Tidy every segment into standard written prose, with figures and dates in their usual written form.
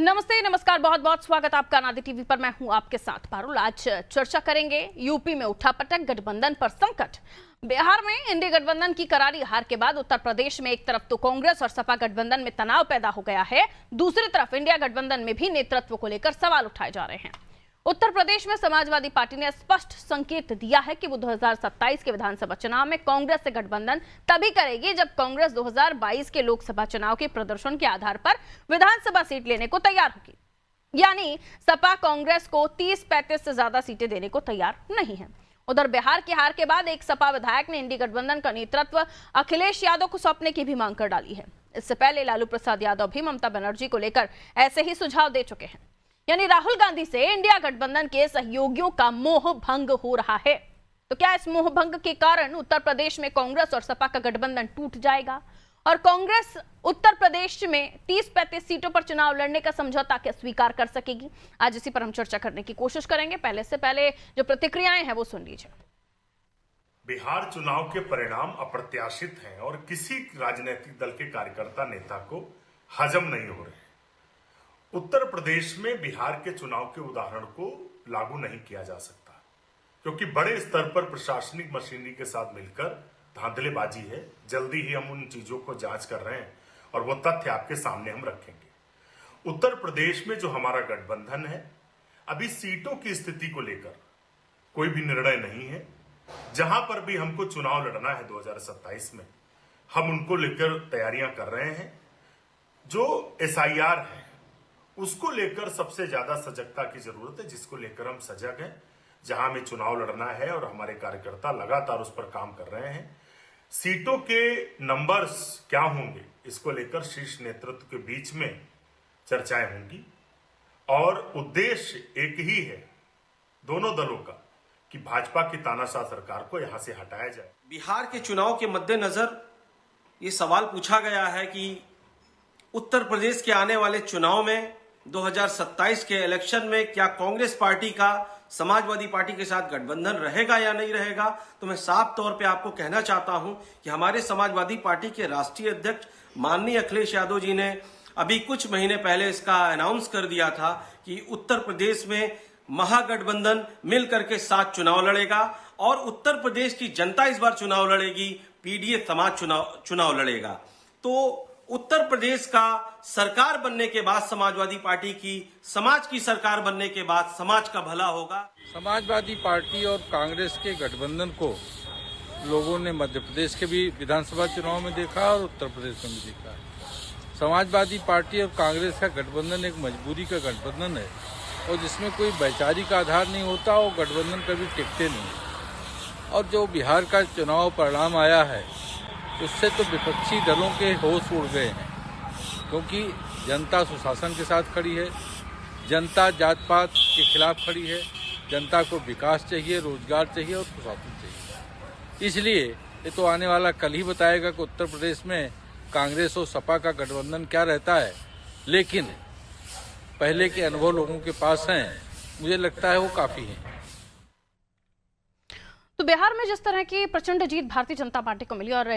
नमस्ते, नमस्कार, बहुत बहुत स्वागत आपका नादी टीवी पर। मैं हूं आपके साथ पारुल। आज चर्चा करेंगे यूपी में उठापटक, गठबंधन पर संकट। बिहार में इंडी गठबंधन की करारी हार के बाद उत्तर प्रदेश में एक तरफ तो कांग्रेस और सपा गठबंधन में तनाव पैदा हो गया है, दूसरी तरफ इंडिया गठबंधन में भी नेतृत्व को लेकर सवाल उठाए जा रहे हैं। उत्तर प्रदेश में समाजवादी पार्टी ने स्पष्ट संकेत दिया है कि वो 2027 के विधानसभा चुनाव में कांग्रेस से गठबंधन तभी करेगी जब कांग्रेस 2022 के लोकसभा चुनाव के प्रदर्शन के आधार पर विधानसभा सीट लेने को तैयार होगी। यानी सपा कांग्रेस को 30-35 से ज्यादा सीटें देने को तैयार नहीं है। उधर बिहार की हार के बाद एक सपा विधायक ने इंडी गठबंधन का नेतृत्व अखिलेश यादव को सौंपने की भी मांग कर डाली है। इससे पहले लालू प्रसाद यादव भी ममता बनर्जी को लेकर ऐसे ही सुझाव दे चुके हैं। यानी राहुल गांधी से इंडिया गठबंधन के सहयोगियों का मोह भंग हो रहा है। तो क्या इस मोह भंग के कारण उत्तर प्रदेश में कांग्रेस और सपा का गठबंधन टूट जाएगा और कांग्रेस उत्तर प्रदेश में 30-35 सीटों पर चुनाव लड़ने का समझौता क्या स्वीकार कर सकेगी? आज इसी पर हम चर्चा करने की कोशिश करेंगे। पहले जो प्रतिक्रियाएं हैं वो सुन लीजिए। बिहार चुनाव के परिणाम अप्रत्याशित हैं और किसी राजनीतिक दल के कार्यकर्ता नेता को हजम नहीं हो रहे। उत्तर प्रदेश में बिहार के चुनाव के उदाहरण को लागू नहीं किया जा सकता क्योंकि बड़े स्तर पर प्रशासनिक मशीनरी के साथ मिलकर धांधलेबाजी है। जल्दी ही हम उन चीजों को जांच कर रहे हैं और वो तथ्य आपके सामने हम रखेंगे। उत्तर प्रदेश में जो हमारा गठबंधन है, अभी सीटों की स्थिति को लेकर कोई भी निर्णय नहीं है। जहां पर भी हमको चुनाव लड़ना है 2027 में, हम उनको लेकर तैयारियां कर रहे हैं। जो SIR है उसको लेकर सबसे ज्यादा सजगता की जरूरत है, जिसको लेकर हम सजग हैं। जहां हमें चुनाव लड़ना है और हमारे कार्यकर्ता लगातार उस पर काम कर रहे हैं। सीटों के नंबर्स क्या होंगे इसको लेकर शीर्ष नेतृत्व के बीच में चर्चाएं होंगी और उद्देश्य एक ही है दोनों दलों का कि भाजपा की तानाशाह सरकार को यहां से हटाया जाए। बिहार के चुनाव के मद्देनजर ये सवाल पूछा गया है कि उत्तर प्रदेश के आने वाले चुनाव में 2027 के इलेक्शन में क्या कांग्रेस पार्टी का समाजवादी पार्टी के साथ गठबंधन रहेगा या नहीं रहेगा। तो मैं साफ तौर पे आपको कहना चाहता हूं कि हमारे समाजवादी पार्टी के राष्ट्रीय अध्यक्ष माननीय अखिलेश यादव जी ने अभी कुछ महीने पहले इसका अनाउंस कर दिया था कि उत्तर प्रदेश में महागठबंधन मिलकर के साथ चुनाव लड़ेगा और उत्तर प्रदेश की जनता इस बार चुनाव लड़ेगी, पीडीए समाज चुनाव लड़ेगा। तो उत्तर प्रदेश का सरकार बनने के बाद समाजवादी पार्टी की, समाज की सरकार बनने के बाद समाज का भला होगा। समाजवादी पार्टी और कांग्रेस के गठबंधन को लोगों ने मध्य प्रदेश के भी विधानसभा चुनाव में देखा और उत्तर प्रदेश में भी देखा। समाजवादी पार्टी और कांग्रेस का गठबंधन एक मजबूरी का गठबंधन है और जिसमें कोई वैचारिक आधार नहीं होता और गठबंधन कभी टिकते नहीं। और जो बिहार का चुनाव परिणाम आया है उससे तो विपक्षी दलों के होश उड़ गए हैं क्योंकि जनता सुशासन के साथ खड़ी है, जनता जात पात के खिलाफ खड़ी है, जनता को विकास चाहिए, रोजगार चाहिए और सुशासन चाहिए। इसलिए ये तो आने वाला कल ही बताएगा कि उत्तर प्रदेश में कांग्रेस और सपा का गठबंधन क्या रहता है। लेकिन पहले के अनुभव लोगों के पास हैं, मुझे लगता है वो काफ़ी हैं। तो बिहार में जिस तरह की प्रचंड जीत भारतीय जनता पार्टी को मिली और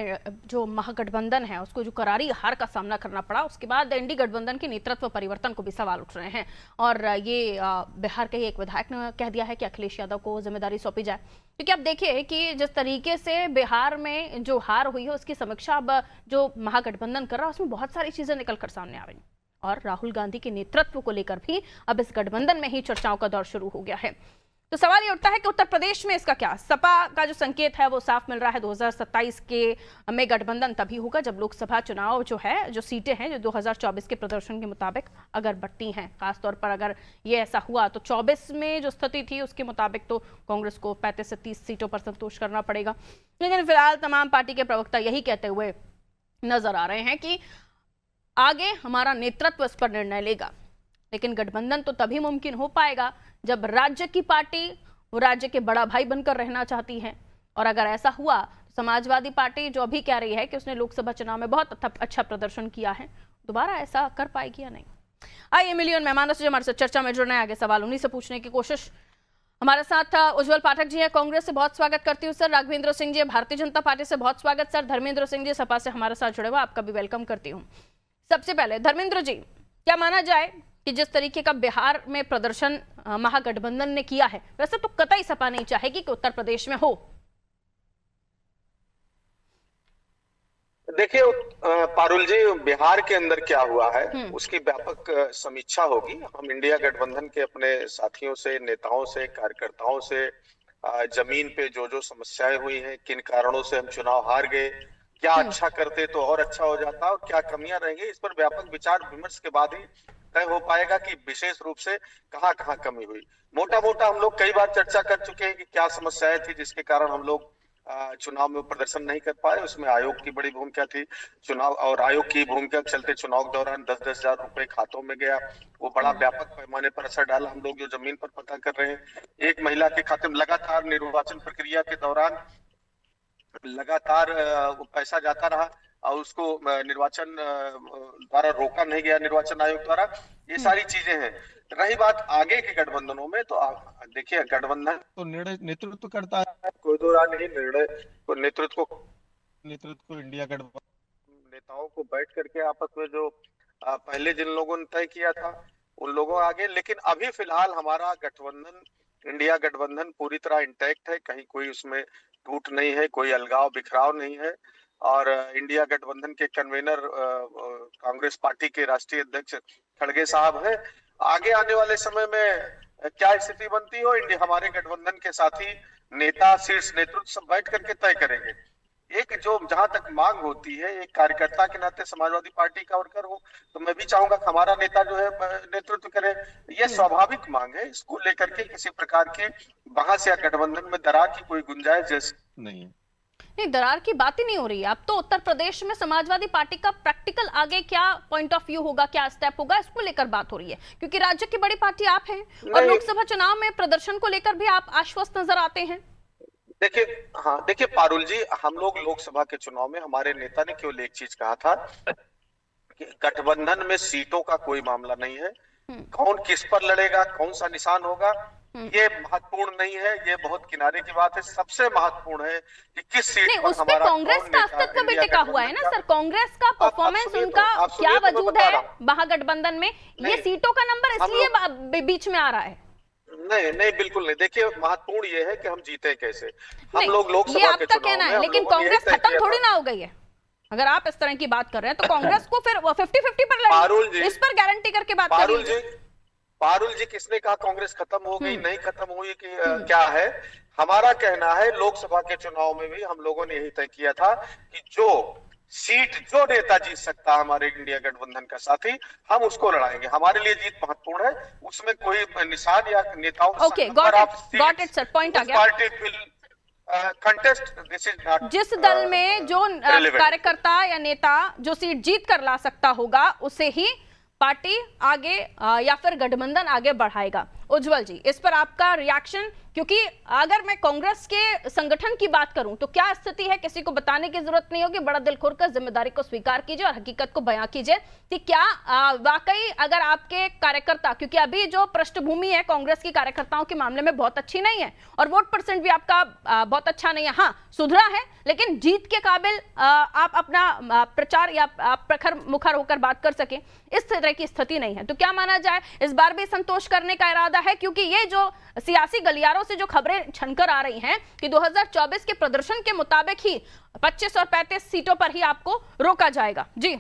जो महागठबंधन है उसको जो करारी हार का सामना करना पड़ा, उसके बाद इंडी गठबंधन के नेतृत्व परिवर्तन को भी सवाल उठ रहे हैं। और ये बिहार के ही एक विधायक ने कह दिया है कि अखिलेश यादव को जिम्मेदारी सौंपी जाए। क्योंकि आप देखिए कि जिस तरीके से बिहार में जो हार हुई है उसकी समीक्षा अब जो महागठबंधन कर रहा है उसमें बहुत सारी चीजें निकल कर सामने आ रही और राहुल गांधी के नेतृत्व को लेकर भी अब इस गठबंधन में ही चर्चाओं का दौर शुरू हो गया है। तो सवाल ये उठता है कि उत्तर प्रदेश में इसका क्या? सपा का जो संकेत है वो साफ मिल रहा है 2027 के में गठबंधन तभी होगा जब लोकसभा चुनाव जो है, जो सीटें हैं जो 2024 के प्रदर्शन के मुताबिक अगर बढ़ती हैं। खासतौर पर अगर ये ऐसा हुआ तो 24 में जो स्थिति थी उसके मुताबिक तो कांग्रेस को 35 से 30 सीटों पर संतोष करना पड़ेगा। लेकिन फिलहाल तमाम पार्टी के प्रवक्ता यही कहते हुए नजर आ रहे हैं कि आगे हमारा नेतृत्व इस पर निर्णय लेगा। लेकिन गठबंधन तो तभी मुमकिन हो पाएगा जब राज्य की पार्टी वो राज्य के बड़ा भाई बनकर रहना चाहती है। और अगर ऐसा हुआ तो समाजवादी पार्टी जो अभी कह रही है कि उसने लोकसभा चुनाव में बहुत अच्छा प्रदर्शन किया है, दोबारा ऐसा कर पाएगी या नहीं? आइए मिलियन मेहमानों से हमारे साथ चर्चा में जुड़ने आगे सवाल उन्हीं से पूछने की कोशिश। हमारे साथ उज्जवल पाठक जी हैं, कांग्रेस से बहुत स्वागत करती हूँ सर। राघवेंद्र सिंह जी भारतीय जनता पार्टी से बहुत स्वागत सर। धर्मेंद्र सिंह जी सपा से हमारे साथ जुड़े हुए, आपका भी वेलकम करती हूँ। सबसे पहले धर्मेंद्र जी, क्या माना जाए कि जिस तरीके का बिहार में प्रदर्शन महागठबंधन ने किया है, वैसे तो कतई सपा नहीं चाहेगी कि उत्तर प्रदेश में हो। देखिए पारुल जी, बिहार के अंदर क्या हुआ है उसकी व्यापक समीक्षा होगी। हम इंडिया गठबंधन के अपने साथियों से, नेताओं से, कार्यकर्ताओं से जमीन पे जो जो समस्याएं हुई हैं, किन कारणों से हम चुनाव हार गए, क्या अच्छा करते तो और अच्छा हो जाता और क्या कमियां रहेंगी, इस पर व्यापक विचार विमर्श के बाद ही तय हो पाएगा कि विशेष रूप से कहाँ कहाँ कमी हुई। मोटा मोटा हम लोग कई बार चर्चा कर चुके हैं कि क्या समस्याएं थी जिसके कारण हम लोग चुनाव में प्रदर्शन नहीं कर पाए। उसमें आयोग की बड़ी भूमिका थी। चुनाव और आयोग की भूमिका के चलते चुनाव के दौरान 10-10 हजार रुपए खातों में गया, वो बड़ा व्यापक पैमाने पर असर डाला। हम लोग जो जमीन पर पता कर रहे हैं, एक महिला के खाते में लगातार निर्वाचन प्रक्रिया के दौरान लगातार वो पैसा जाता रहा और उसको निर्वाचन द्वारा रोका नहीं गया, निर्वाचन आयोग द्वारा। ये सारी चीजें हैं। रही बात आगे के गठबंधनों में, तो देखिए गठबंधन तो निर्णय नेतृत्व करता है, कोई दो राय नहीं। निर्णय को नेतृत्व को इंडिया गठबंधन नेताओं को बैठ करके आपस में जो पहले जिन लोगों ने तय किया था उन लोगों आगे। लेकिन अभी फिलहाल हमारा गठबंधन, इंडिया गठबंधन पूरी तरह इंटैक्ट है, कहीं कोई उसमें टूट नहीं है, कोई अलगाव बिखराव नहीं है। और इंडिया गठबंधन के कन्वीनर कांग्रेस पार्टी के राष्ट्रीय अध्यक्ष खड़गे साहब है। आगे आने वाले समय में क्या स्थिति बनती हो, इंडिया हमारे गठबंधन के साथी नेता, शीर्ष नेतृत्व सब बैठ करके तय करेंगे। एक जो जहां तक मांग होती है, एक कार्यकर्ता के नाते समाजवादी पार्टी का वर्कर हो तो मैं भी चाहूंगा कि हमारा नेता जो है नेतृत्व करे। यह स्वाभाविक मांग है। इसको लेकर के किसी प्रकार के बहस या गठबंधन में दरार की कोई गुंजाइश जैसे नहीं है। नहीं, दरार की बात ही नहीं हो रही है। अब तो उत्तर प्रदेश में समाजवादी पार्टी का प्रैक्टिकल आगे क्या पॉइंट ऑफ व्यू होगा, क्या स्टेप होगा, इसको लेकर बात हो रही है, क्योंकि राज्य की बड़ी पार्टी आप हैं और लोकसभा चुनाव में प्रदर्शन को लेकर भी आप आश्वस्त नजर आते हैं। देखिए पारुल जी, हम लोग लोकसभा के चुनाव में हमारे नेता ने केवल एक चीज कहा था कि गठबंधन में सीटों का कोई मामला नहीं है, कौन किस पर लड़ेगा, कौन सा निशान होगा, ये महत्वपूर्ण नहीं है। ये बहुत किनारे की बात है। सबसे महत्वपूर्ण है कि किस सीट पर उस पे कांग्रेस का अस्तित्व भी टिका हुआ है ना सर। कांग्रेस का परफॉर्मेंस, उनका क्या वजूद है महागठबंधन में, ये सीटों का नंबर इसलिए बीच में आ रहा है। नहीं बिल्कुल नहीं। देखिए महत्वपूर्ण ये है कि हम जीते कैसे। हम लोग लोकसभा के चुनाव कहना है, लेकिन कांग्रेस खत्म थोड़ी ना हो गई है। अगर आप इस तरह की बात कर रहे हैं तो कांग्रेस को फिर 50-50 पर लड़ना, इस पर गारंटी करके बात करिए। पारुल जी, किसने कहा कांग्रेस खत्म हो गई, नहीं खत्म हुई कि क्या है? हमारा कहना है लोकसभा के चुनाव में भी हम लोगों ने यही तय किया था कि जो सीट जो नेता जीत सकता हमारे इंडिया गठबंधन का साथी, हम उसको लड़ाएंगे। हमारे लिए जीत महत्वपूर्ण है, उसमें कोई निशान या नेताओं गॉट इट सर, पॉइंट आ गया। Contest this is not. जिस दल में जो कार्यकर्ता या नेता जो सीट जीत कर ला सकता होगा उसे ही पार्टी आगे या फिर गठबंधन आगे बढ़ाएगा। उज्जवल जी, इस पर आपका रिएक्शन, क्योंकि अगर मैं कांग्रेस के संगठन की बात करूं तो क्या स्थिति है, किसी को बताने की जरूरत नहीं होगी। बड़ा दिल खोलकर जिम्मेदारी को स्वीकार कीजिए और हकीकत को बयां कीजिए कि क्या वाकई अगर आपके कार्यकर्ता, क्योंकि अभी जो पृष्ठभूमि है कांग्रेस की कार्यकर्ताओं के मामले में बहुत अच्छी नहीं है और वोट परसेंट भी आपका बहुत अच्छा नहीं है, हाँ सुधरा है, लेकिन जीत के काबिल आप अपना प्रचार या प्रखर मुखर होकर बात कर सके, इस तरह की स्थिति नहीं है। तो क्या माना जाए, इस बार भी संतोष करने का इरादा है? क्योंकि ये जो सियासी गलियारों से जो खबरें छनकर आ रही हैं कि 2024 के प्रदर्शन के मुताबिक ही 25 और 35 सीटों पर ही आपको रोका जाएगा। जी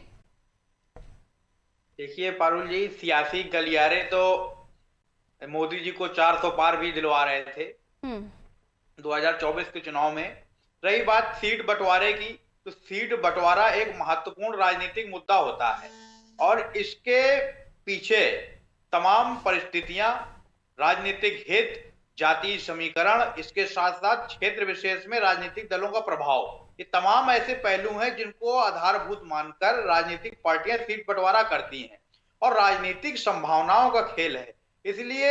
देखिए पारुल जी, सियासी गलियारे तो मोदी जी को 400 पार भी दिलवा रहे थे 2024 के चुनाव में। रही बात सीट बंटवारे की, तो सीट बंटवारा एक महत्वपूर्ण राजनीतिक मुद्दा होता है और इसके पीछे तमाम परिस्थितियां, राजनीतिक हित, जातीय समीकरण, इसके साथ साथ क्षेत्र विशेष में राजनीतिक दलों का प्रभाव, ये तमाम ऐसे पहलू हैं जिनको आधारभूत मानकर राजनीतिक पार्टियां सीट बंटवारा करती हैं और राजनीतिक संभावनाओं का खेल है। इसलिए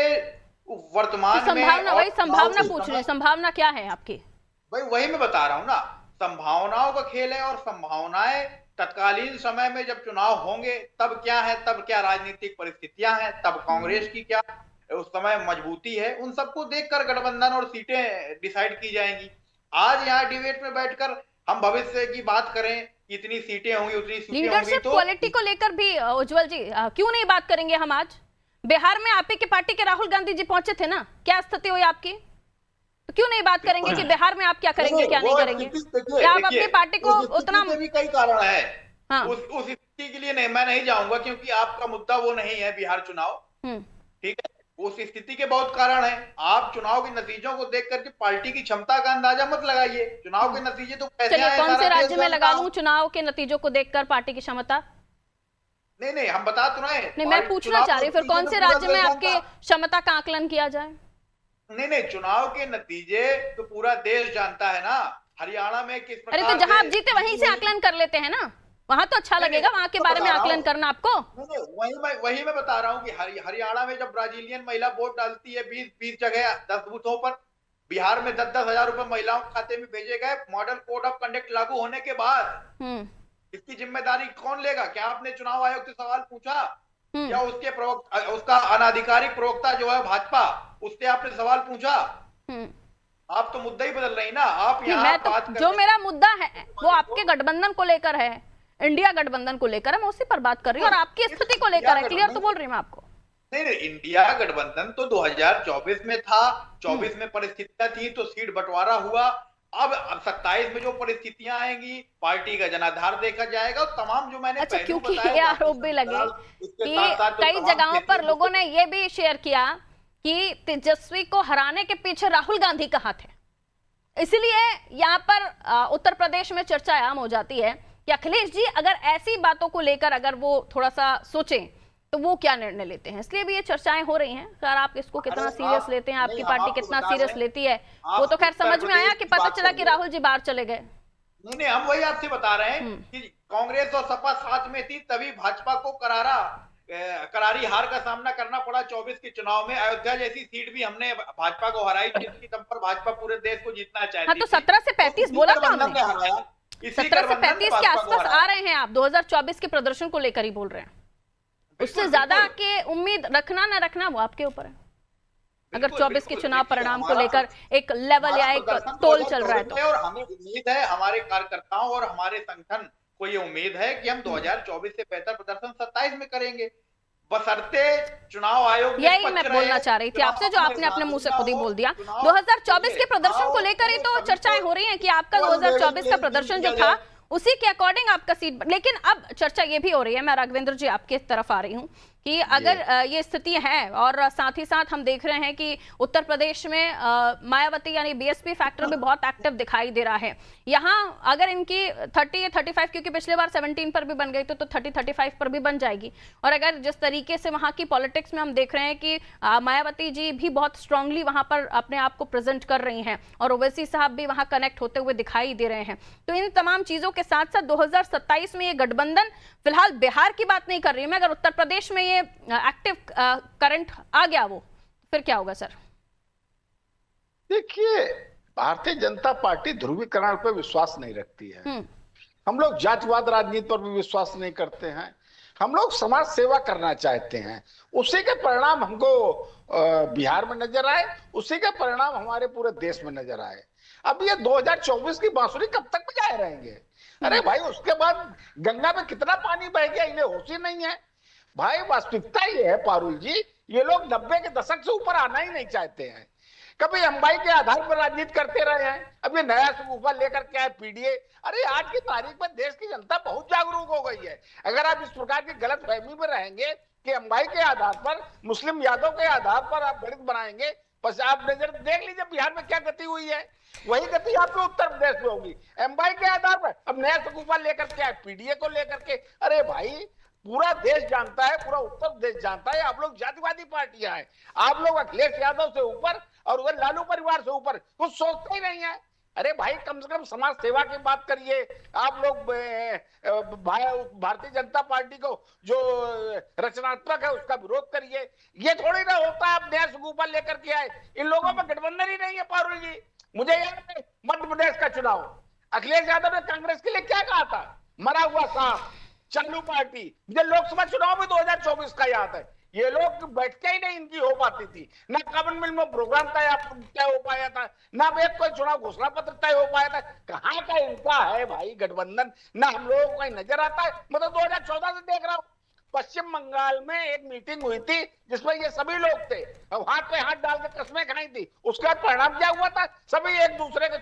वर्तमान में वही संभावना पूछ रहे हैं, संभावना क्या है आपकी? भाई वही मैं बता रहा हूं ना, संभावनाओं का खेल है और संभावनाएं तत्कालीन समय में जब चुनाव होंगे तब क्या है, तब क्या राजनीतिक परिस्थितियां हैं, तब कांग्रेस की क्या उस समय मजबूती है, उन सबको देखकर गठबंधन और सीटें डिसाइड की जाएंगी। आज यहाँ डिबेट में बैठकर हम भविष्य की बात करें, इतनी सीटें होंगी, उतनी सीटें होंगी, लीडरशिप क्वालिटी को लेकर भी उज्जवल जी क्यों नहीं बात करेंगे हम आज? बिहार में आप ही की पार्टी के राहुल गांधी जी पहुंचे थे ना, क्या स्थिति हुई आपकी? तो क्यों नहीं बात करेंगे कि बिहार में आप क्या करेंगे क्या नहीं करेंगे? क्या आप अपनी पार्टी को उतना भी कई कारण है। हाँ। उस स्थिति के लिए नहीं, मैं नहीं जाऊंगा क्योंकि आपका मुद्दा वो नहीं है बिहार चुनाव, ठीक है। उस स्थिति के बहुत कारण है। आप चुनाव के नतीजों को देख करके पार्टी की क्षमता का अंदाजा मत लगाइए। चुनाव के नतीजे तो कैसे चलिए आए, कौन से सारा राज्य देश में जानता लगा हूं। लूं चुनाव के नतीजों को देखकर पार्टी की क्षमता? नहीं हम बता तो रहे नहीं, मैं पूछना चाह रही हूँ फिर कौन से राज्य में आपकी क्षमता का आकलन किया जाए? नहीं चुनाव के नतीजे तो पूरा देश जानता है ना। हरियाणा में किस अरे प्रकार तो जहां आप से- जीते वहीं से आकलन कर लेते हैं ना, वहां तो अच्छा लगेगा वहां के बारे में आकलन करना आपको। नहीं, वही मैं बता रहा हूँ कि हरियाणा में जब ब्राजीलियन महिला वोट डालती है 20 जगह 10 बूथों पर, बिहार में 10-10 हजार रुपए महिलाओं के खाते में भेजे गए मॉडल कोड ऑफ कंडक्ट लागू होने के बाद। इसकी जिम्मेदारी कौन लेगा? क्या आपने चुनाव आयोग से सवाल पूछा? या उसके उसका अनाधिकारिक प्रवक्ता जो है भाजपा, उससे आपने सवाल पूछा? आप तो मुद्दा ही बदल रही ना। आप यहाँ मैं तो बात जो मेरा मुद्दा है वो आपके गठबंधन को लेकर है, इंडिया गठबंधन को लेकर है, मैं उसी पर बात कर रही हूँ और आपकी स्थिति को लेकर है। क्लियर तो बोल रही हूँ मैं आपको। नहीं इंडिया गठबंधन तो 2024 में था, 24 में परिस्थितियां थी तो सीट बंटवारा हुआ। अब 27 में जो परिस्थितियां आएंगी, पार्टी का जनाधार देखा जाएगा और तमाम जो मैंने अच्छा, पहलू क्योंकि बताए, ये आरोप भी लगे कि कई जगहों पर लोगों ने ये भी शेयर किया कि तेजस्वी को हराने के पीछे राहुल गांधी का हाथ है, इसलिए यहाँ पर उत्तर प्रदेश में चर्चा आम हो जाती है कि अखिलेश जी अगर ऐसी बातों को लेकर अगर वो थोड़ा सा सोचें तो वो क्या निर्णय लेते हैं, इसलिए भी ये चर्चाएं हो रही हैं। खैर आप इसको कितना सीरियस लेते हैं, आपकी पार्टी कितना सीरियस लेती है, वो तो खैर समझ में आया कि पता चला कि राहुल जी बाहर चले गए। नहीं हम वही आपसे बता रहे हैं कि कांग्रेस और सपा साथ में थी, तभी भाजपा को करारी हार का सामना करना पड़ा 24 के चुनाव में। अयोध्या जैसी सीट भी हमने भाजपा को हराई, जिसकी दम पर भाजपा पूरे देश को जीतना चाहती हाँ, तो 17 से 35 बोला था हमने, 17 से 35 के आसपास आ रहे हैं आप, 2024 के प्रदर्शन को लेकर ही बोल रहे हैं। उससे ज्यादा के उम्मीद रखना ना रखना वो आपके ऊपर है। अगर 24 के चुनाव परिणाम को लेकर एक लेवल या एक तोल चल रहा है तो। और हमें उम्मीद है, हमारे कार्यकर्ताओं और हमारे संगठन को ये उम्मीद है कि हम 2024 से बेहतर प्रदर्शन 27 में करेंगे, बशर्ते चुनाव आयोग यही मैं बोलना चाह रही थी आपसे, जो आपने अपने मुंह से खुद ही बोल दिया। 2024 के प्रदर्शन को लेकर ही तो चर्चाएं हो रही हैं कि आपका 2024 का प्रदर्शन जो था उसी के अकॉर्डिंग आपका सीट, लेकिन अब चर्चा ये भी हो रही है, मैं राघवेंद्र जी आपके तरफ आ रही हूँ कि अगर ये स्थिति है और साथ ही साथ हम देख रहे हैं कि उत्तर प्रदेश में मायावती यानी बीएसपी फैक्टर भी बहुत एक्टिव दिखाई दे रहा है। यहाँ अगर इनकी 30 या 35, क्योंकि पिछले बार 17 पर भी बन गई तो 30-35 पर भी बन जाएगी, और अगर जिस तरीके से वहाँ की पॉलिटिक्स में हम देख रहे हैं कि मायावती जी भी बहुत स्ट्रांगली वहाँ पर अपने आप को प्रेजेंट कर रही हैं और ओवैसी साहब भी वहाँ कनेक्ट होते हुए दिखाई दे रहे हैं, तो इन तमाम चीजों के साथ साथ 2027 में ये गठबंधन, फिलहाल बिहार की बात नहीं कर रही मैं, अगर उत्तर प्रदेश में ये एक्टिव करंट आ गया वो, फिर क्या होगा सर? देखिए, भारतीय जनता पार्टी ध्रुवीकरण पर विश्वास नहीं रखती है। हम लोग जातिवाद राजनीति पर भी विश्वास नहीं करते हैं। हम लोग समाज सेवा करना चाहते हैं। उसी के परिणाम हमको बिहार में नजर आए, उसी के परिणाम हमारे पूरे देश में नजर आए। अब ये 2024 की बांसुरी कब तक बजाए रहेंगे? अरे भाई, उसके बाद गंगा में कितना पानी बह गया, इन्हें होश ही नहीं है। भाई वास्तविकता ये है पारुल जी, ये लोग 90 के दशक से ऊपर आना ही नहीं चाहते हैं। कभी अंबाई के आधार पर राजनीति करते रहे हैं, अब ये नया सूफा लेकर के आए पीडीए। अरे आज की तारीख में देश की जनता बहुत जागरूक हो गई है। अगर आप इस प्रकार की गलत फहमी में रहेंगे कि अंबाई के आधार पर, मुस्लिम यादव के आधार पर आप गणित बनाएंगे, बस आप नजर देख लीजिए बिहार में क्या गति हुई है, वही गति आपके उत्तर प्रदेश में होगी अंबाई के आधार पर। अब नया सूफा लेकर के आए पीडीए को लेकर के। अरे भाई, पूरा देश जानता है, पूरा उत्तर प्रदेश जानता है, आप लोग जातिवादी पार्टियां हैं। आप लोग अखिलेश यादव से ऊपर और उधर लालू परिवार से ऊपर कुछ सोचते ही नहीं है। अरे भाई, कम से कम समाज सेवा की बात करिए। आप लोग भारतीय जनता पार्टी को जो रचनात्मक है उसका विरोध करिए। ये थोड़ी ना होता है आप नया सूफा लेकर के आए। इन लोगों में गठबंधन ही नहीं है पारुल जी। मुझे याद है मध्य प्रदेश का चुनाव, अखिलेश यादव ने कांग्रेस के लिए क्या कहा था? मरा हुआ सांप, चालू पार्टी। मुझे लोकसभा चुनाव में 2024 का याद है, ये लोग बैठते ही नहीं इनकी हो पाती थी। ना काबिन मिल में प्रोग्राम तय हो पाया था, ना एक कोई चुनाव घोषणा पत्र तय हो पाया था। कहाँ का इनका है भाई गठबंधन? ना हम लोगों को कहीं नजर आता है। मैं तो 2014 से देख रहा हूँ, पश्चिम बंगाल में एक मीटिंग हुई थी जिसमें ये सभी लोग थे, अब हाथ पे हाथ डाल के कस्में खाई थी। उसके बाद परिणाम क्या हुआ था? सभी एक दूसरे के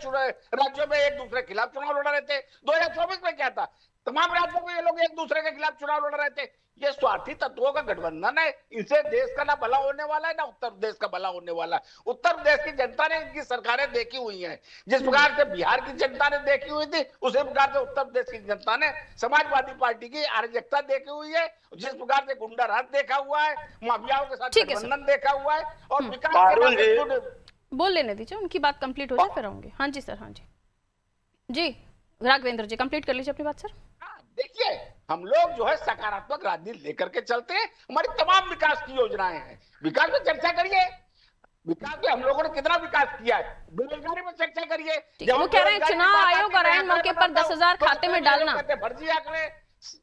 राज्यों में एक दूसरे के खिलाफ चुनाव लड़ रहे थे। 2024 में क्या था? तमाम राज्यों में ये लोग एक दूसरे के खिलाफ चुनाव लड़ रहे थे। ये स्वार्थी तत्वों का गठबंधन है। इनसे देश का ना भला होने वाला है ना उत्तर प्रदेश का भला होने वाला है। उत्तर प्रदेश की जनता ने इनकी सरकारें देखी हुई हैं। जिस प्रकार से बिहार की जनता ने देखी हुई थी, उसी प्रकार से उत्तर प्रदेश की जनता ने समाजवादी पार्टी की अराजकता देखी हुई है। जिस प्रकार से गुंडा राज देखा हुआ है, माफियाओं के साथ गठबंधन देखा हुआ है, और विकास बोल लेने दीजिए, उनकी बात कंप्लीट हो जाए फिर होंगे। हाँ जी सर, हाँ जी जी राघवेंद्र जी कंप्लीट कर लीजिए अपनी बात सर। देखिए, हम लोग जो है सकारात्मक राजनीति लेकर के चलते हैं। हमारी तमाम विकास की योजनाएं हैं। विकास में चर्चा करिए, विकास में हम लोगों ने कितना विकास किया है। बेरोजगारी में चर्चा करिए। वो कह रहे हैं चुनाव आयोग और ऐन मौके पर 10,000 खाते में डालना। फर्जी आंकड़े।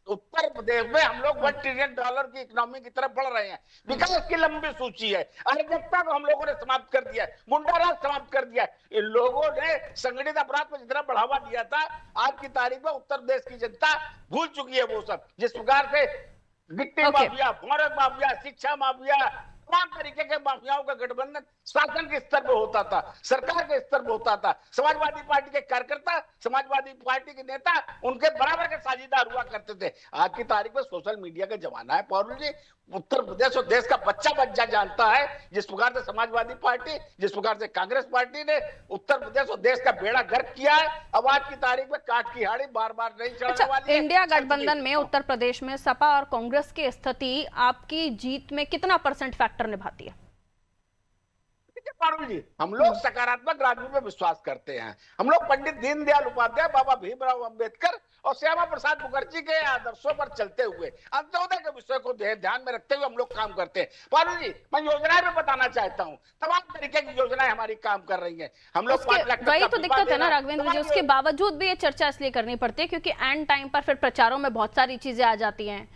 उत्तर प्रदेश में हम लोग $1 ट्रिलियन की इकोनॉमी की तरफ बढ़ रहे हैं। विकास की लंबी सूची है। अराजकता को हम लोगों ने समाप्त कर दिया है, गुंडाराज समाप्त कर दिया है। इन लोगों ने संगठित अपराध को जितना बढ़ावा दिया था, आज की तारीख में उत्तर प्रदेश की जनता भूल चुकी है वो सब। जिस प्रकार से गिट्टी माफिया, फॉरेस्ट माफिया, शिक्षा माफिया, तमाम तरीके के माफियाओं का गठबंधन शासन के स्तर पर होता था, सरकार के स्तर पर होता था। समाजवादी पार्टी के कार्यकर्ता, समाजवादी पार्टी के नेता उनके बराबर के साझीदार हुआ करते थे। आज की तारीख में सोशल मीडिया का जमाना है पारुल जी। उत्तर प्रदेश और देश का बच्चा जानता है, जिस प्रकार से समाजवादी पार्टी, जिस प्रकार से कांग्रेस पार्टी ने उत्तर प्रदेश और देश का बेड़ा गर्क किया है। अब आज की तारीख में काट की हाड़ी बार बार नहीं चढ़ने वाली है। इंडिया गठबंधन में उत्तर प्रदेश में सपा और कांग्रेस की स्थिति आपकी जीत में कितना % फैक्टर निभाती है? पारुल जी, हम लोग सकारात्मक राजनीति में विश्वास करते हैं। हम लोग पंडित दीनदयाल उपाध्याय, बाबा भीमराव अंबेडकर और श्यामा प्रसाद मुखर्जी के आदर्शों पर चलते हुए अंत्योदय के विषय को ध्यान में रखते हुए हम लोग काम करते हैं। पारुल जी, मैं योजनाएं में बताना चाहता हूँ, तमाम तरीके की योजनाएं हमारी काम कर रही है। हम लोग 5 लाख वही तो दिक्कत है ना राघवेंद्र जी, उसके बावजूद भी ये चर्चा इसलिए करनी पड़ती है क्योंकि एंड टाइम पर फिर प्रचारों में बहुत सारी चीजें आ जाती हैं,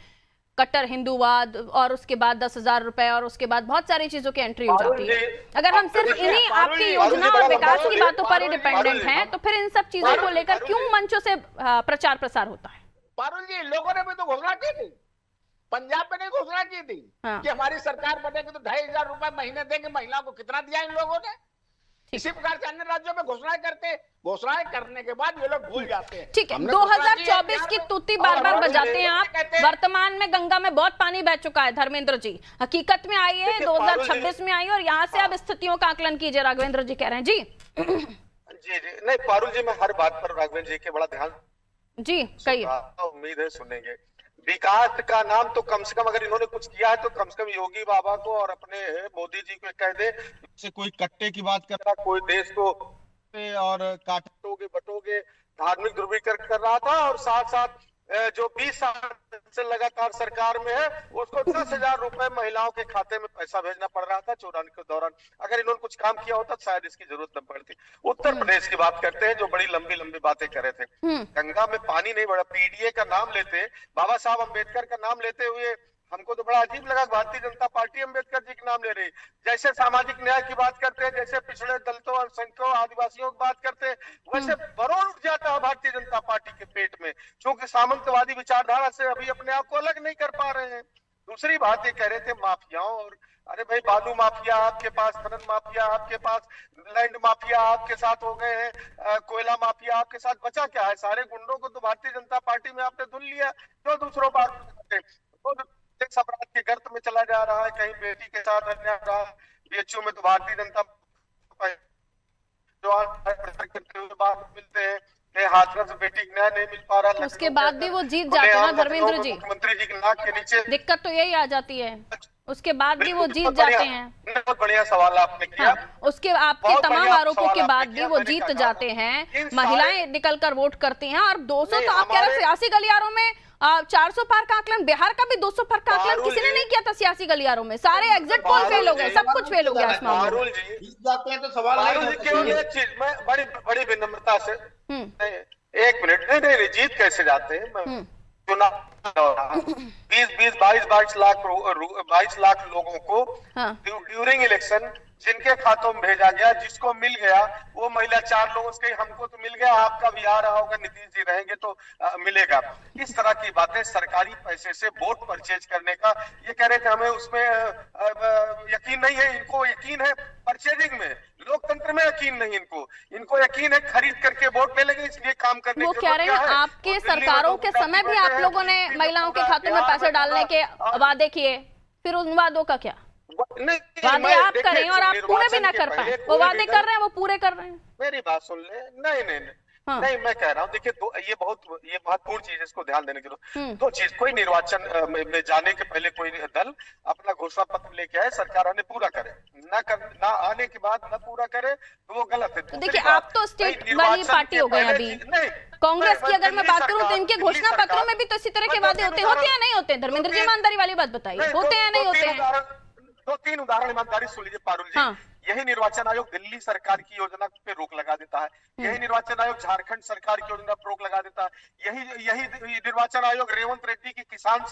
कट्टर हिंदूवाद, और उसके बाद 10,000 रुपए, और उसके बाद बहुत सारी चीजों की एंट्री हो जाती है। अगर हम सिर्फ इन्हीं आपकी योजना और विकास की बातों पर ही डिपेंडेंट हैं, तो फिर इन सब चीजों को लेकर क्यों मंचों से प्रचार प्रसार होता है? पारुल जी, लोगों ने भी तो घोषणा की थी, पंजाब में नहीं घोषणा की थी कि हमारी सरकार बनेगी तो 2,500 रुपए महीने देंगे। महिलाओं को कितना दिया इन लोगों ने? इसी प्रकार से अन्य राज्यों में घोषणाएं करते, घोषणाएं करने के बाद ये लोग भूल जाते हैं। ठीक है, 2024 की तूती बार बार बजाते हैं आप। वर्तमान में गंगा में बहुत पानी बह चुका है धर्मेंद्र जी, हकीकत में आई है 2026 में आई, और यहाँ से अब स्थितियों का आकलन कीजिए। राघवेंद्र जी कह रहे हैं जी। जी नहीं पारुल जी, मैं हर बात पर राघवेंद्र जी के बड़ा ध्यान जी कहिए। उम्मीद है सुनेंगे। विकास का नाम तो कम से कम अगर इन्होंने कुछ किया है तो कम से कम योगी बाबा को और अपने मोदी जी को कह दे, से कोई कट्टे की बात कर रहा, कोई देश को और काटोगे बटोगे धार्मिक ध्रुवीकरण कर रहा था, और साथ साथ जो 20 साल से लगातार सरकार में है उसको 10,000 रुपए महिलाओं के खाते में पैसा भेजना पड़ रहा था चुनाव के दौरान। अगर इन्होंने कुछ काम किया होता तो शायद इसकी जरूरत न पड़ती। उत्तर प्रदेश की बात करते हैं, जो बड़ी लंबी लंबी बातें कर रहे थे। गंगा में पानी नहीं बढ़ा, पीडीए का नाम लेते, बाबा साहब अम्बेडकर का नाम लेते हुए हमको तो बड़ा अजीब लगा। भारतीय जनता पार्टी अम्बेडकर जी के नाम ले रही, जैसे सामाजिक न्याय की बात करते हैं, जैसे पिछड़े दलितों अल्पसंख्यकों आदिवासियों की बात करते हैं, वैसे बरोड़ उठ जाता है भारतीय जनता पार्टी के पेट में, क्योंकि सामंतवादी विचारधारा से अभी अपने आप को अलग नहीं कर पा रहे हैं। दूसरी बात ये कह रहे थे माफियाओं, और अरे भाई बालू माफिया आपके पास, खनन माफिया आपके पास, लैंड माफिया आपके साथ हो गए हैं, कोयला माफिया आपके साथ, बचा क्या है? सारे गुंडों को तो भारतीय जनता पार्टी में आपने धुल लिया। जो दूसरों बात अपराध के गर्त में चला जा रहा है, कहीं बेटी के साथ अन्याय हो रहा है, बीएचयू में तो भारतीय जनता जो बात मिलते हैं, हाथरस बेटी न्याय नहीं मिल पा रहा, उसके बाद भी वो जीत जाते हैं ना धर्मेंद्र जी। मुख्यमंत्री जी के नाक के नीचे दिक्कत तो यही आ जाती है, उसके बाद भी वो जीत जाते हैं। बहुत बढ़िया सवाल आपने किया। हाँ, उसके आपके तमाम आरोपों के बाद भी वो जीत जाते हैं, महिलाएं निकलकर वोट करती हैं, और 200 तो आप कह रहे हैं सियासी गलियारों में 400 पार का आकलन, बिहार का भी 200 पार का आकलन किसी ने नहीं किया था सियासी गलियारों में। सारे एग्जिट पोल फेल हो गए, सब कुछ फेल हो गया इस मामले में। जाते हैं तो सवाल एक चीज मैं बड़ी विनम्रता से, एक मिनट, नहीं जीत कैसे जाते हैं? चुनाव 22 लाख लोगों को ड्यूरिंग इलेक्शन जिनके खातों में भेजा गया, जिसको मिल गया वो महिला 4 लोगों से, हमको तो मिल गया, आपका भी आ रहा होगा, नीतीश जी रहेंगे तो मिलेगा। इस तरह की बातें, सरकारी पैसे से वोट परचेज करने का, ये कह रहे थे हमें उसमें यकीन नहीं है, इनको यकीन है परचेजिंग में, लोकतंत्र में यकीन नहीं, इनको यकीन है खरीद करके वोट ले लेंगे, इसलिए काम करने वो कह रहे हैं आपके सरकारों के समय भी आप लोगों ने महिलाओं के खातों में पैसे डालने के वादे किए, फिर उन वादों का क्या? वादे आप करें और आप पूरे भी ना कर पाए, वो वादे कर रहे हैं वो पूरे कर रहे हैं। मेरी बात सुन ले, नहीं हाँ। नहीं, मैं कह रहा हूँ, देखिए ये महत्वपूर्ण चीज है, इसको ध्यान देने की जरूरत। 2 चीज, कोई निर्वाचन में जाने के पहले कोई दल अपना घोषणा पत्र लेके आए, सरकार ने पूरा करे, ना आने के बाद ना पूरा करे तो वो गलत है। देखिए आप तो स्टेट वाली पार्टी हो गए अभी, कांग्रेस की अगर मैं बात करूं तो इनके घोषणा पत्रों में भी तो इसी तरह के वादे होते या नहीं होते? धर्मेंद्र जी ईमानदारी वाली बात बताइए, होते हैं नहीं होते हैं? 2-3 उदाहरण ईमानदारी सुन लीजिए पारुल जी। हाँ। यही निर्वाचन आयोग दिल्ली सरकार की योजना पे रोक लगा देता है, यही निर्वाचन आयोग झारखंड सरकार की योजना पर रोक लगा देता है, यही निर्वाचन आयोग रेवंत रेड्डी की किसान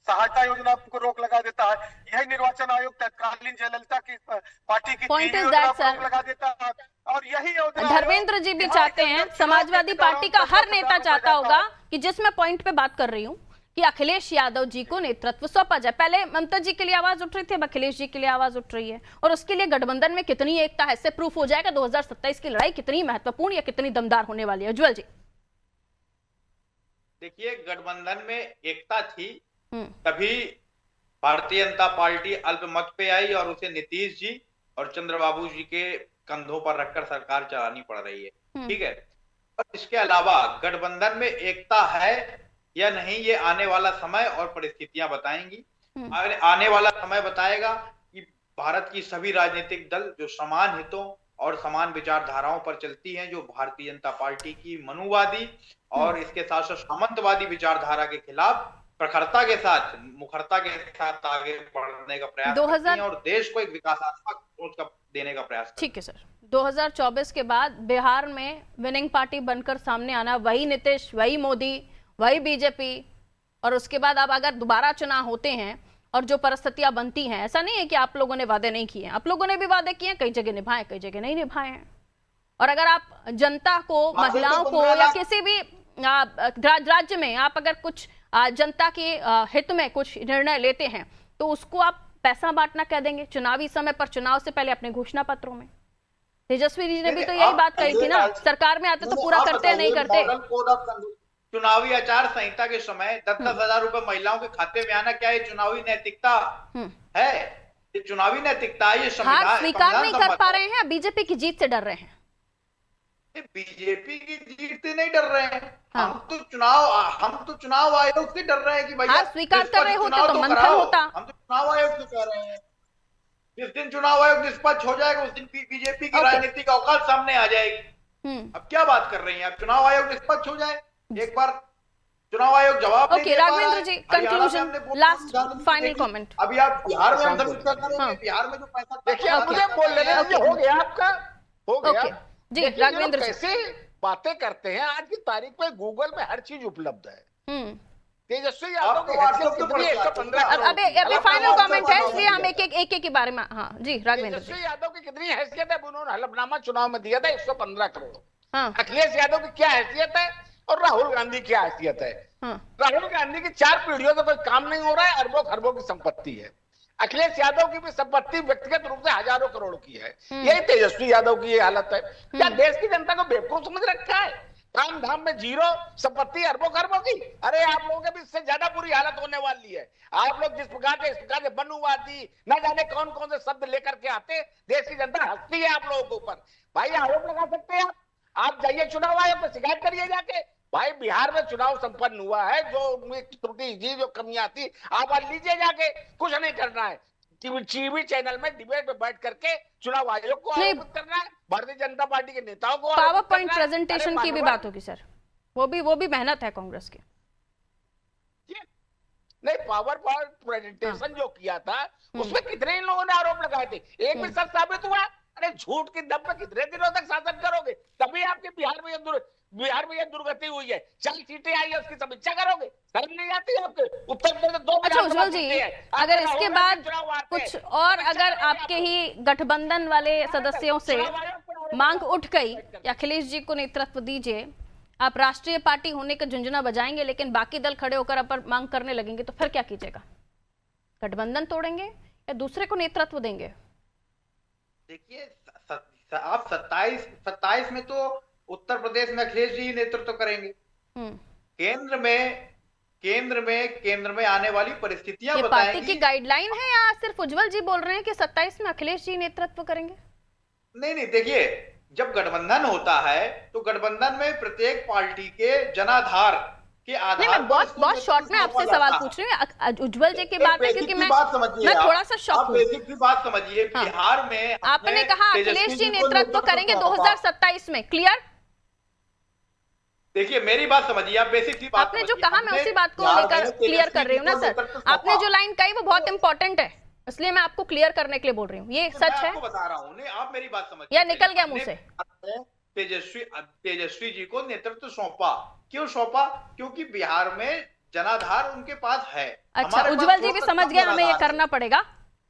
सहायता योजना को रोक लगा देता है, यही निर्वाचन आयोग तत्कालीन जयललिता की पार्टी की योजना पर रोक लगा देता है, और यही योजना धर्मेंद्र जी भी चाहते हैं, समाजवादी पार्टी का हर नेता चाहता होगा कि जिसमें पॉइंट पे बात कर रही हूँ कि अखिलेश यादव जी को नेतृत्व सौंपा जाए। पहले ममता जी के लिए आवाज उठ रही थी, अब अखिलेश जी के लिए आवाज उठ रही है, और उसके लिए गठबंधन में कितनी एकता है इससे प्रूफ हो जाएगा 2027 की लड़ाई कितनी महत्वपूर्ण या कितनी दमदार होने वाली है। उज्जवल जी देखिए, गठबंधन में एकता थी तभी भारतीय जनता पार्टी अल्पमत पे आई और उसे नीतीश जी और चंद्रबाबू जी के कंधों पर रखकर सरकार चलानी पड़ रही है, ठीक है। और इसके अलावा गठबंधन में एकता है या नहीं, ये आने वाला समय और परिस्थितियां बताएंगी। आने वाला समय बताएगा कि भारत की सभी राजनीतिक दल जो समान हितों और समान विचारधाराओं पर चलती हैं, जो भारतीय जनता पार्टी की मनुवादी और इसके साथ साथ सामंतवादी विचारधारा के खिलाफ प्रखरता के साथ, मुखरता के साथ आगे बढ़ने का प्रयास करती हैं और देश को एक विकासात्मक सोच का देने का प्रयास। ठीक है सर, 2024 के बाद बिहार में विनिंग पार्टी बनकर सामने आना वही नीतीश, वही मोदी, वही बीजेपी, और उसके बाद अब अगर दोबारा चुनाव होते हैं और जो परिस्थितियां बनती हैं, ऐसा नहीं है कि आप लोगों ने वादे नहीं किए, आप लोगों ने भी वादे किए, कई जगह निभाए कई जगह नहीं निभाए हैं। और अगर आप जनता को, महिलाओं को या किसी भी राज्य में आप अगर कुछ जनता के हित में कुछ निर्णय लेते हैं तो उसको आप पैसा बांटना कह देंगे चुनावी समय पर, चुनाव से पहले अपने घोषणा पत्रों में। तेजस्वी जी ने भी तो यही बात कही थी ना, सरकार में आते तो पूरा करते हैं, नहीं करते। चुनावी आचार संहिता के समय 10-10 हजार रुपए महिलाओं के खाते में आना, क्या ये चुनावी नैतिकता है? ये चुनावी नैतिकता है, ये संविधान स्वीकार नहीं कर पा रहे हैं, बीजेपी की जीत से डर रहे हैं। बीजेपी की जीत से नहीं डर रहे हैं, हम तो चुनाव आयोग से डर रहे हैं कि भैया स्वीकार कर रहे होते तो मंथन होता। हम तो चुनाव आयोग से कह रहे हैं, जिस दिन चुनाव आयोग निष्पक्ष हो जाएगा उस दिन बीजेपी की राजनीतिक औकात सामने आ जाएगी। अब क्या बात कर रही हैं आप? चुनाव आयोग निष्पक्ष हो जाए, एक बार चुनाव आयोग जवाब नहीं दे पा रहा है। राघवेंद्र जी, कंक्लूजन, लास्ट फाइनल कमेंट। अभी आप बिहार में हम समीक्षा करेंगे, बिहार में जो पैसा देखिए, मुझे बोल लेने हो गया आपका, हो गया जी। राघवेंद्र जी कैसे बातें करते हैं, आज की तारीख में गूगल में हर चीज उपलब्ध है। तेजस्वी यादव की हैसियत कितनी है? 115 करोड़। अभी फाइनल कमेंट है, इसलिए हम एक के बारे में। हाँ जी राघवेंद्र जी, तेजस्वी यादव की कितनी हैसियत है? उन्होंने हलफनामा चुनाव में दिया था 115 करोड़। अखिलेश यादव की क्या हैसियत है और राहुल गांधी की हैसियत है? राहुल गांधी की 4 पीढ़ियों से कोई काम नहीं हो रहा है, अरबों खरबों की संपत्ति है। अखिलेश यादव की भी संपत्ति व्यक्तिगत रूप से हजारों करोड़ की है। यही तेजस्वी यादव की ये हालत है। क्या देश की जनता को बेवकूफ समझ रखा है? काम धाम में जीरो, संपत्ति अरबों खरबों की। अरे आप लोगों के भी इससे ज्यादा बुरी हालत होने वाली है। आप लोग जिस प्रकार से बनुवादी न जाने कौन कौन से शब्द लेकर के आते, देश की जनता हंसती है आप लोगों के ऊपर। भाई आरोप लगा सकते हैं आप जाइए चुनाव आयोग में शिकायत करिए जाके। भाई बिहार में चुनाव संपन्न हुआ है, जो त्रुटि थी, जो कमियां थी, आप लीजिए जाके, कुछ नहीं करना है। टीवी चैनल में डिबेट में बैठ करके चुनाव आयोग को आरोपित करना है, भारतीय जनता पार्टी के नेताओं को। पावर पॉइंट प्रेजेंटेशन की भी बात होगी सर, वो भी मेहनत है कांग्रेस की। नहीं, पावर पॉइंट प्रेजेंटेशन जो किया था उसमें कितने इन लोगों ने आरोप लगाए थे, एक भी सच साबित हुआ? अरे झूठ की दम पे कितने दिनों तक शासन करोगे? तभी आपके बिहार में ये दुर्गति हुई है। 4 सीटें आई है, उसकी समीक्षा करोगे? शर्म नहीं आती आपके? उत्तर प्रदेश 2 अच्छा उज्जवल जी, अगर इसके बाद कुछ और अगर आपके ही गठबंधन वाले सदस्यों से मांग उठ गई कि अखिलेश जी को नेतृत्व दीजिए, आप राष्ट्रीय पार्टी होने का झुंझुना बजाएंगे लेकिन बाकी दल खड़े होकर आप मांग करने लगेंगे, तो फिर क्या कीजिएगा? गठबंधन तोड़ेंगे या दूसरे को नेतृत्व देंगे? देखिए, आप 27 में तो उत्तर प्रदेश में अखिलेश जी ही नेतृत्व करेंगे। केंद्र में आने वाली परिस्थितियां ये बताएंगी। पार्टी की गाइडलाइन है या सिर्फ उज्जवल जी बोल रहे हैं कि 27 में अखिलेश जी नेतृत्व करेंगे? नहीं, देखिए, जब गठबंधन होता है तो गठबंधन में प्रत्येक पार्टी के जनाधार के आधार नहीं, मैं बहुत शॉर्ट में आपसे सवाल पूछ रही हूँ। उज्जवल जी की बात है क्योंकि मैं थोड़ा सा शॉक हूँ। बेसिक की बात समझिए। बिहार में आपने कहा अखिलेश जी नेतृत्व करेंगे 2027 में, क्लियर? देखिए, मेरी बात समझिए, आप बेसिक की बात आपने जो कहा मैं उसी बात को लेकर क्लियर कर रही हूँ ना सर। आपने जो लाइन कही वो बहुत इंपॉर्टेंट है, इसलिए मैं आपको क्लियर करने के लिए बोल रही हूँ। ये सच है? बता रहा हूँ, आप मेरी बात समझिए। या निकल गया मुंह से? तेजस्वी जी को नेतृत्व सौंपा। क्यों सौंपा? क्योंकि बिहार में जनाधार उनके पास है। अच्छा, उज्जवल जी भी समझ गए हमें ये करना पड़ेगा,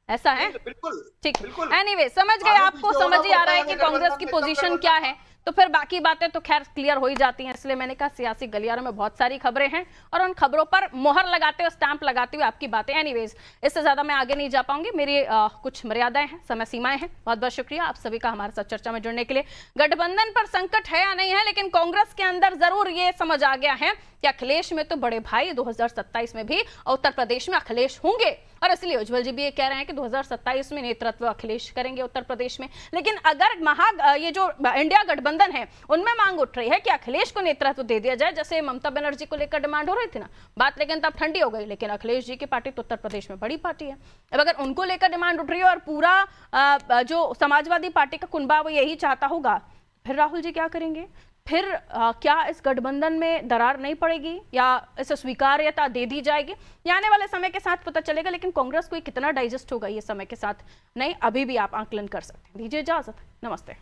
ऐसा है? बिल्कुल ठीक। एनीवे, समझ गए, आपको समझ ही आ रहा है कि कांग्रेस की पोजीशन क्या है, तो फिर बाकी बातें तो खैर क्लियर हो ही जाती हैं। इसलिए मैंने कहा सियासी गलियारों में बहुत सारी खबरें हैं और उन खबरों पर मोहर लगाते हुए, स्टैंप लगाते हुए आपकी बातें। एनीवेज, इससे ज्यादा मैं आगे नहीं जा पाऊंगी, मेरी कुछ मर्यादाएं हैं, समय सीमाएं हैं। बहुत बहुत शुक्रिया आप सभी का हमारे साथ चर्चा में जुड़ने के लिए। गठबंधन पर संकट है या नहीं है, लेकिन कांग्रेस के अंदर जरूर ये समझ आ गया है कि अखिलेश में तो बड़े भाई 2027 में भी उत्तर प्रदेश में अखिलेश होंगे, और इसलिए उज्जवल जी भी ये कह रहे हैं कि 2027 में नेतृत्व अखिलेश करेंगे उत्तर प्रदेश में। लेकिन अगर ये जो इंडिया गठबंधन है उनमें मांग उठ रही है कि अखिलेश को नेतृत्व दे दिया जाए, जैसे ममता बनर्जी को लेकर डिमांड हो रही थी ना बात, लेकिन तब ठंडी हो गई। लेकिन अखिलेश जी की पार्टी तो उत्तर प्रदेश में बड़ी पार्टी है, अब अगर उनको लेकर डिमांड उठ रही है और पूरा जो समाजवादी पार्टी का कुनबा वो यही चाहता होगा, फिर राहुल जी क्या करेंगे? फिर क्या इस गठबंधन में दरार नहीं पड़ेगी या इसे स्वीकार्यता दे दी जाएगी? ये आने वाले समय के साथ पता चलेगा। लेकिन कांग्रेस को कितना डाइजेस्ट होगा ये समय के साथ, नहीं, अभी भी आप आंकलन कर सकते हैं। दीजिए इजाजत, नमस्ते।